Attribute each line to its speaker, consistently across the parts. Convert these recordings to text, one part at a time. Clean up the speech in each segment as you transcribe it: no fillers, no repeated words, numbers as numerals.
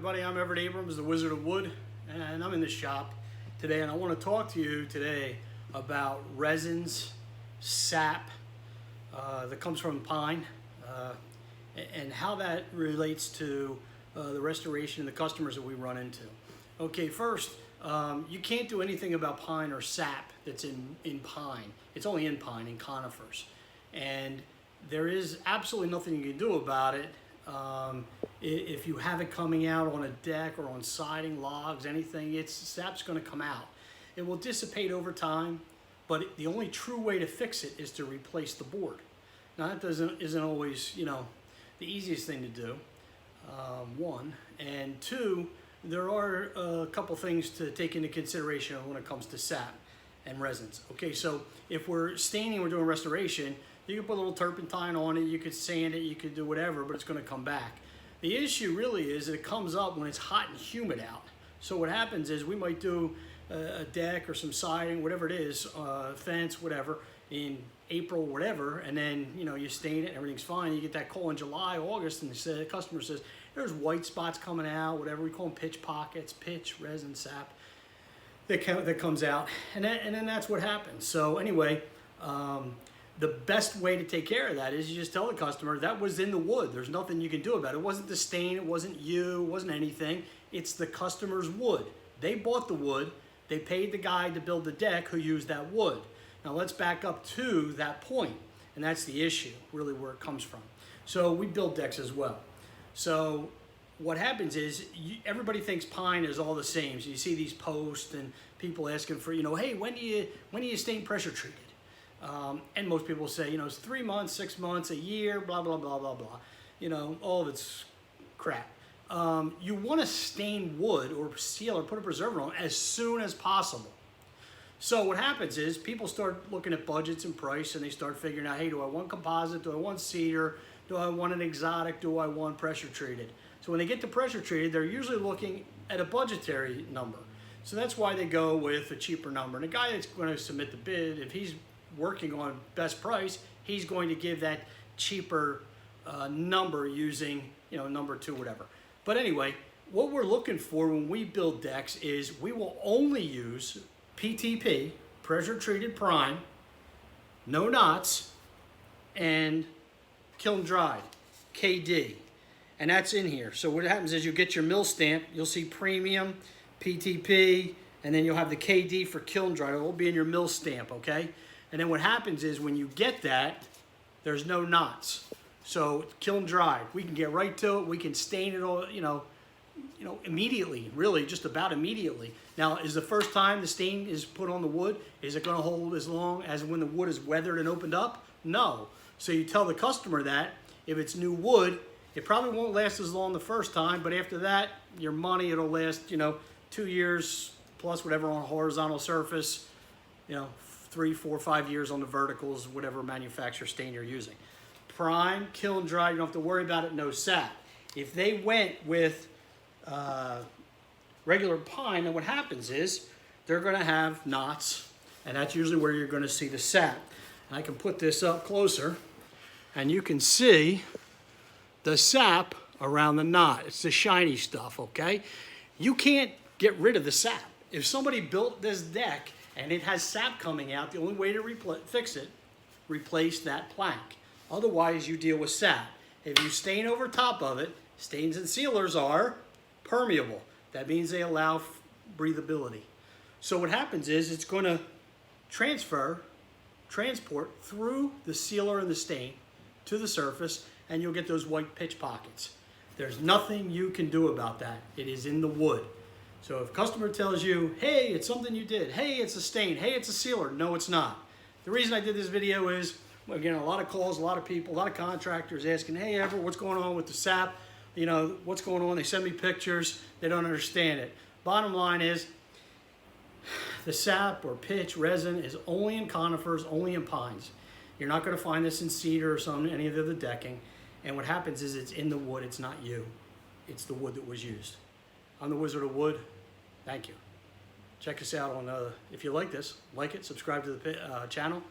Speaker 1: Everybody, I'm Everett Abrams, the Wizard of Wood, and I'm in the shop today, and I want to talk to you today about resins, sap that comes from pine, and how that relates to the restoration and the customers that we run into. Okay, first, you can't do anything about pine or sap that's in pine. It's only in pine, in conifers. And there is absolutely nothing you can do about it. If you have it coming out on a deck or on siding, logs, anything, sap's going to come out. It will dissipate over time, but the only true way to fix it is to replace the board. Now that isn't always, the easiest thing to do, one. And two, there are a couple things to take into consideration when it comes to sap and resins. Okay, so if we're staining, we're doing restoration, you can put a little turpentine on it, you could sand it, you could do whatever, but it's going to come back. The issue really is that it comes up when it's hot and humid out. So what happens is we might do a deck or some siding, whatever it is, fence, whatever, in April, whatever, and then you stain it and everything's fine. You get that call in July, August, and the customer says, there's white spots coming out, whatever, we call them pitch pockets, pitch, resin, sap, that comes out, and then that's what happens. So anyway, the best way to take care of that is you just tell the customer that was in the wood. There's nothing you can do about it. It wasn't the stain, it wasn't you, it wasn't anything. It's the customer's wood. They bought the wood, they paid the guy to build the deck who used that wood. Now let's back up to that point, and that's the issue, really where it comes from. So we build decks as well. So what happens is everybody thinks pine is all the same. So you see these posts and people asking for, hey, when do you stain pressure treated? And most people say, it's 3 months, 6 months, a year, blah, blah, blah, blah, blah. All of it's crap. You want to stain wood or seal or put a preservative on as soon as possible. So what happens is people start looking at budgets and price, and they start figuring out, hey, do I want composite? Do I want cedar? Do I want an exotic? Do I want pressure treated? So when they get to pressure treated, they're usually looking at a budgetary number. So that's why they go with a cheaper number. And the guy that's going to submit the bid, if he's working on best price, he's going to give that cheaper number using, number 2, whatever. But anyway, what we're looking for when we build decks is we will only use PTP, pressure treated prime, no knots, and kiln dried, KD. And that's in here. So what happens is you get your mill stamp, you'll see premium, PTP, and then you'll have the KD for kiln dried. It will be in your mill stamp, okay? And then what happens is when you get that, there's no knots. So kiln dried, we can get right to it. We can stain it all, immediately, really, just about immediately. Now, is the first time the stain is put on the wood, is it going to hold as long as when the wood is weathered and opened up? No. So you tell the customer that if it's new wood, it probably won't last as long the first time, but after that, your money, it'll last, 2 years plus whatever on a horizontal surface, 3, 4, 5 years on the verticals, whatever manufacturer stain you're using. Prime, kiln dry, you don't have to worry about it, no sap. If they went with regular pine, then what happens is they're going to have knots, and that's usually where you're going to see the sap. And I can put this up closer, and you can see the sap around the knot. It's the shiny stuff, okay? You can't get rid of the sap. If somebody built this deck and it has sap coming out, the only way to fix it, replace that plank. Otherwise, you deal with sap. If you stain over top of it, stains and sealers are permeable. That means they allow breathability. So what happens is it's going to transport through the sealer and the stain to the surface, and you'll get those white pitch pockets. There's nothing you can do about that. It is in the wood. So if a customer tells you, hey, it's something you did, hey, it's a stain, hey, it's a sealer, no, it's not. The reason I did this video is, again, a lot of calls, a lot of people, a lot of contractors asking, hey, Everett, what's going on with the sap? What's going on? They send me pictures. They don't understand it. Bottom line is, the sap or pitch, resin is only in conifers, only in pines. You're not going to find this in cedar or any of the other decking. And what happens is it's in the wood. It's not you. It's the wood that was used. I'm the Wizard of Wood. Thank you. Check us out on, if you like this, like it, subscribe to the channel.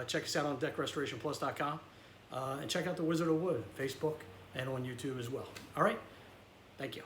Speaker 1: Check us out on deckrestorationplus.com. And check out the Wizard of Wood, Facebook and on YouTube as well. All right? Thank you.